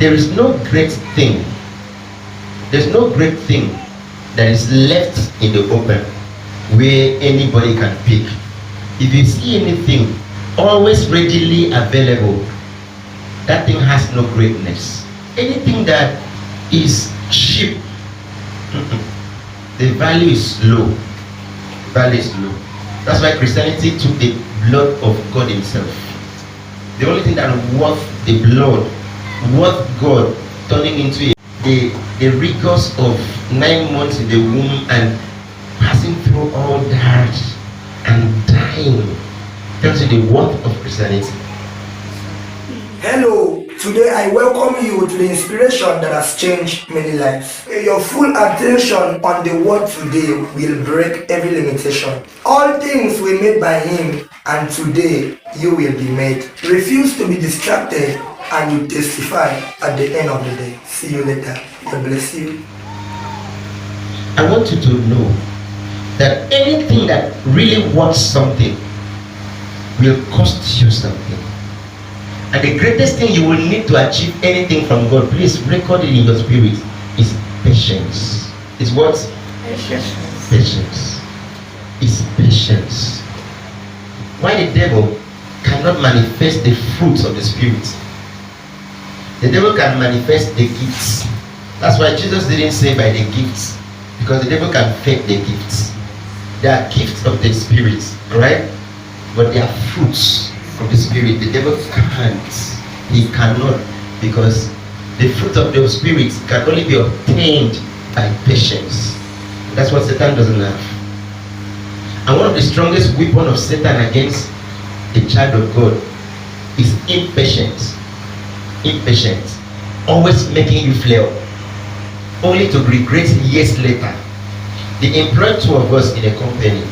there is no great thing. There's no great thing that is left in the open where anybody can pick. If you see anything always readily available, that thing has no greatness. Anything that is cheap, the value is low. Value is low. That's why Christianity took the blood of God himself. The only thing that worth the blood, worth God turning into the rigors of 9 months in the womb and passing through all that and dying, tells you the worth of Christianity. Hello, today I welcome you to the inspiration that has changed many lives. Your full attention on the word today will break every limitation. All things were made by him, and today you will be made. Refuse to be distracted and you testify at the end of the day. See you later. God bless you. I want you to know that anything that really worth something will cost you something. And the greatest thing you will need to achieve anything from God, please record it in your spirit, is patience. Is what? Patience. Patience. Is patience. Why the devil cannot manifest the fruits of the spirit? The devil can manifest the gifts. That's why Jesus didn't say by the gifts, because the devil can fake the gifts. They are gifts of the spirit, right? But they are fruits of the spirit. The devil can't. He cannot, because the fruit of the spirit can only be obtained by patience. That's what Satan doesn't have. And one of the strongest weapons of Satan against a child of God is impatience. Impatience. Always making you flare, only to regret years later. They employ 2 of us in a company,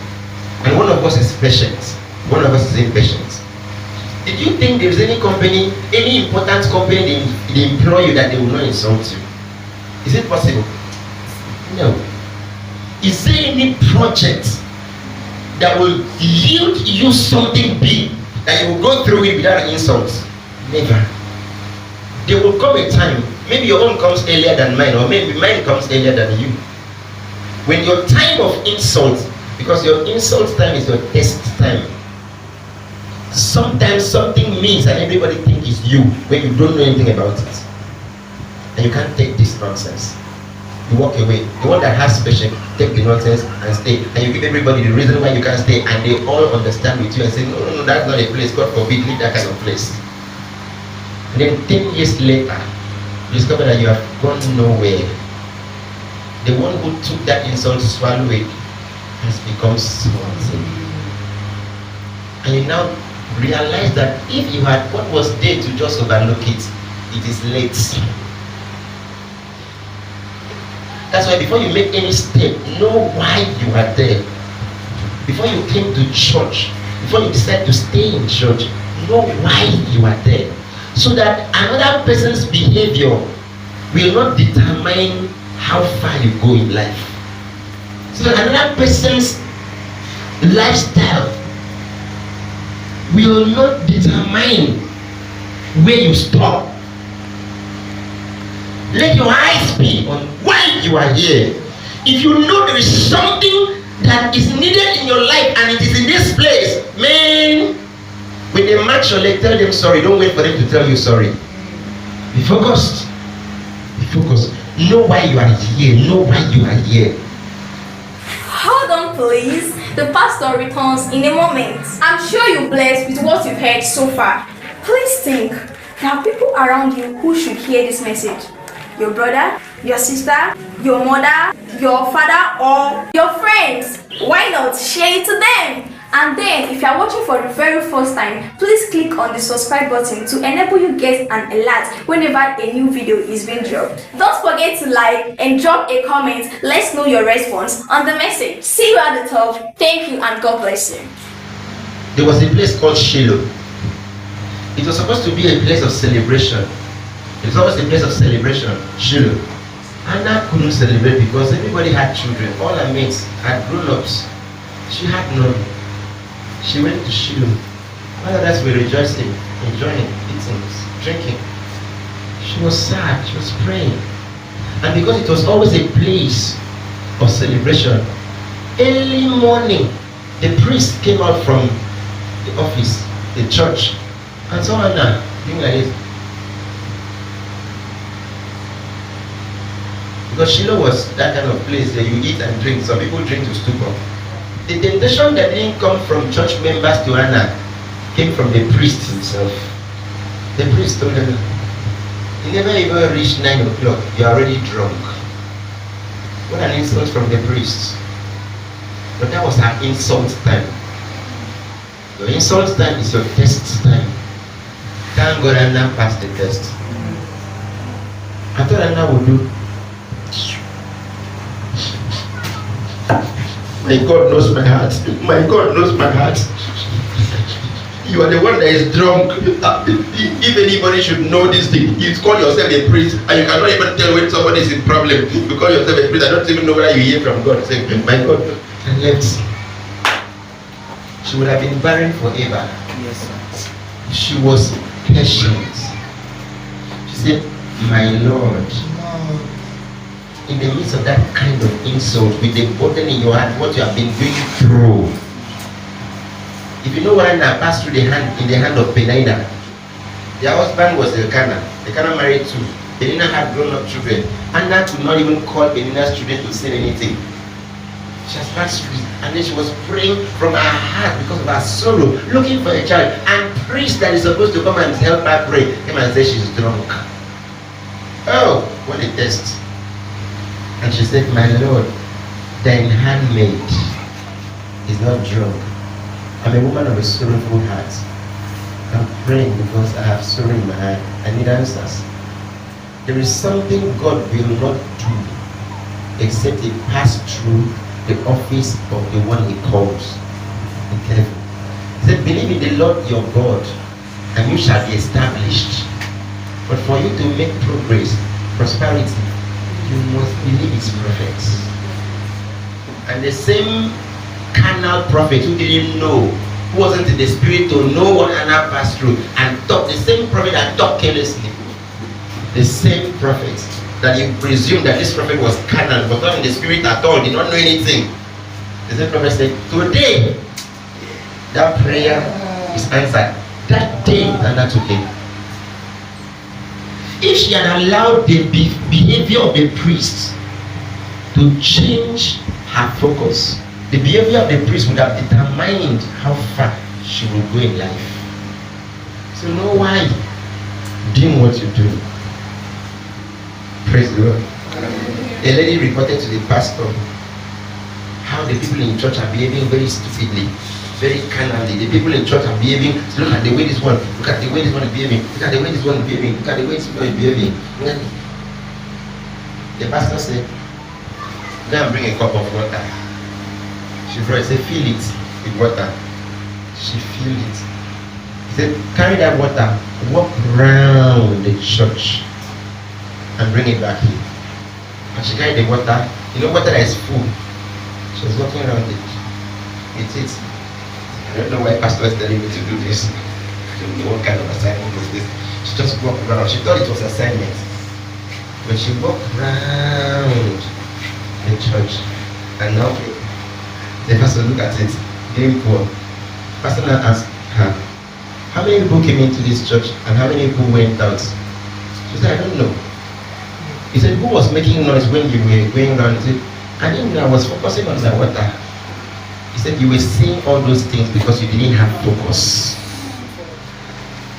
and one of us is patient, one of us is impatient. Did you think there's any company, any important company they employ you that they will not insult you? Is it possible? No. Is there any project that will yield you something big that you will go through it without insults? Never. There will come a time, maybe your own comes earlier than mine, or maybe mine comes earlier than you, when your time of insult, because your insult time is your test time. Sometimes something means and everybody thinks it's you when you don't know anything about it, and you can't take this nonsense. You walk away. The one that has patience, take the nonsense and stay, and you give everybody the reason why you can't stay, and they all understand with you and say, no, that's not a place. God forbid, leave that kind of place. And then 10 years later, you discover that you have gone nowhere. The one who took that insult to swallow it has become something. And you now realize that if you had what was there to just overlook it, it is late. That's why before you make any step, know why you are there. Before you came to church, before you decide to stay in church, know why you are there. So that another person's behavior will not determine how far you go in life. So that another person's lifestyle will not determine where you stop. Let your eyes be on why you are here. If you know there is something that is needed in your life and it is in this place, man, when they match your leg, tell them sorry. Don't wait for them to tell you sorry. Be focused. Be focused. Know why you are here. Know why you are here. Hold on, please. The pastor returns in a moment. I'm sure you're blessed with what you've heard so far. Please think. There are people around you who should hear this message. Your brother, your sister, your mother, your father, or your friends. Why not share it to them? And then, if you are watching for the very first time, please click on the subscribe button to enable you get an alert whenever a new video is being dropped. Don't forget to like and drop a comment. Let's know your response on the message. See you at the top. Thank you and God bless you. There was a place called Shiloh. It was supposed to be a place of celebration. It was always a place of celebration, Shiloh. Anna couldn't celebrate because everybody had children. All her mates had grown-ups. She had none. She went to Shiloh. All others were rejoicing, enjoying, eating, drinking. She was sad, she was praying. And because it was always a place of celebration, early morning, the priest came out from the office, the church, and saw Hannah doing like this. Because Shiloh was that kind of place where you eat and drink. Some people drink to stupor. The temptation that didn't come from church members to Hannah came from the priest himself. The priest told her, "You never even reached 9 o'clock, you're already drunk." What an insult from the priest. But that was her insult time. Your insult time is your test time. Thank God Hannah passed the test. I thought Hannah would do. My God knows my heart. My God knows my heart. You are the one that is drunk. If anybody should know this thing, you call yourself a priest and you cannot even tell when somebody is in problem. You call yourself a priest. I don't even know whether you hear from God. Say, my God, and left. She would have been barren forever. Yes, sir. She was patient. She said, my Lord, in the midst of that kind of insult, with the burden in your heart, what you have been going through. If you know what Hannah passed through in the hand of Peninnah, their husband was Elkanah. Elkanah married two. Peninnah had grown up children. Hannah could not even call Peninnah's children to say anything. She has passed through, and then she was praying from her heart because of her sorrow, looking for a child. And priest that is supposed to come and help her pray came and said she's drunk. Oh, what a test. And she said, my Lord, thine handmaid is not drunk. I'm a woman of a sorrowful heart. I'm praying because I have sorrow in my heart. I need answers. There is something God will not do except He pass through the office of the one He calls. Be careful. He said, believe in the Lord your God, and you shall be established. But for you to make progress, prosperity, you must believe His prophets. And the same carnal prophet who didn't know, who wasn't in the spirit to know what Hannah passed through, and talked, the same prophet that talked carelessly, the same prophet that you presumed that this prophet was carnal, was not in the spirit at all, did not know anything. The same prophet said, today that prayer is answered. That day Hannah took it. If she had allowed the behavior of the priest to change her focus, the behavior of the priest would have determined how far she would go in life. So know why doing what you do. Praise the Lord. A lady reported to the pastor how the people in church are behaving very stupidly, very carnally. The people in church are behaving. Look at the way this one. Look at the way this one is behaving. Look at the way this one is behaving. Look at the way this one is behaving. The pastor said, "Go and bring a cup of water." She brought it. Said, "Fill it with water." She filled it. He said, "Carry that water, walk round the church, and bring it back here." And she carried the water. You know, water that is full. She was walking around it. It's it. I don't know why pastor is telling me to do this. I don't know what kind of assignment is this. She just walked around. She thought it was assignment. But she walked around the church. And now the pastor looked at it. Very poor. Pastor now asked her, how many people came into this church and how many people went out? She said, I don't know. He said, who was making noise when you were going around? He said, I didn't know, I was focusing on the water. He said, you were saying all those things because you didn't have focus.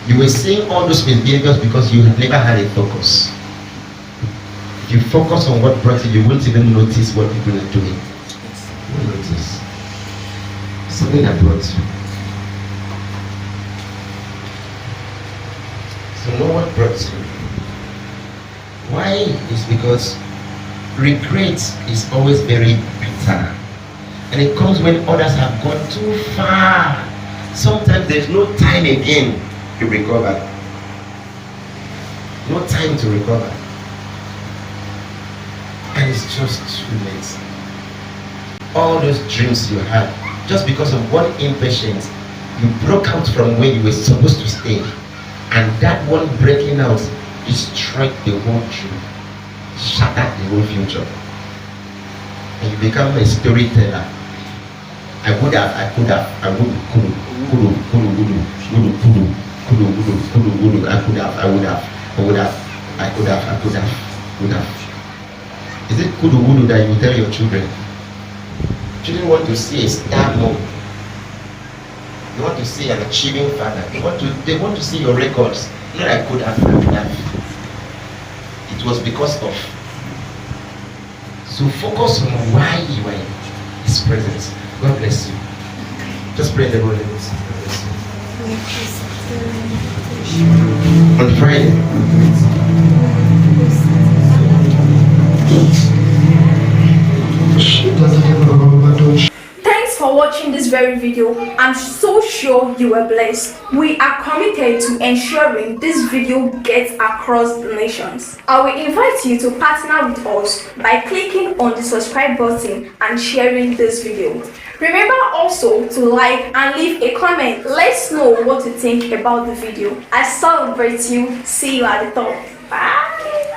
You were saying all those behaviors because you had never had a focus. If you focus on what brought you, you won't even notice what people are doing. You won't notice. Something that brought you. So know what brought you. Why? Is because regret is always very bitter. And it comes when others have gone too far. Sometimes there's no time again to recover. No time to recover. And it's just too late. All those dreams you had, just because of one impatience, you broke out from where you were supposed to stay. And that one breaking out destroy the whole dream, shatter the whole future, and you become a storyteller. I would have, I could have, I would, could, I could have, I would have, I would have, I could have, I could have, would have. Is it kudu that you tell your children? Children want to see a star mom. They want to see an achieving father. They want to see your records. Not I could have, I would have. It was because of. So focus on why you are in His presence. God bless you. Just pray in the Holy Ghost. God bless you. On Friday. Thanks for watching this very video. I'm so sure you were blessed. We are committed to ensuring this video gets across the nations. I will invite you to partner with us by clicking on the subscribe button and sharing this video. Remember also to like and leave a comment. Let's know what you think about the video. I celebrate you. See you at the top. Bye.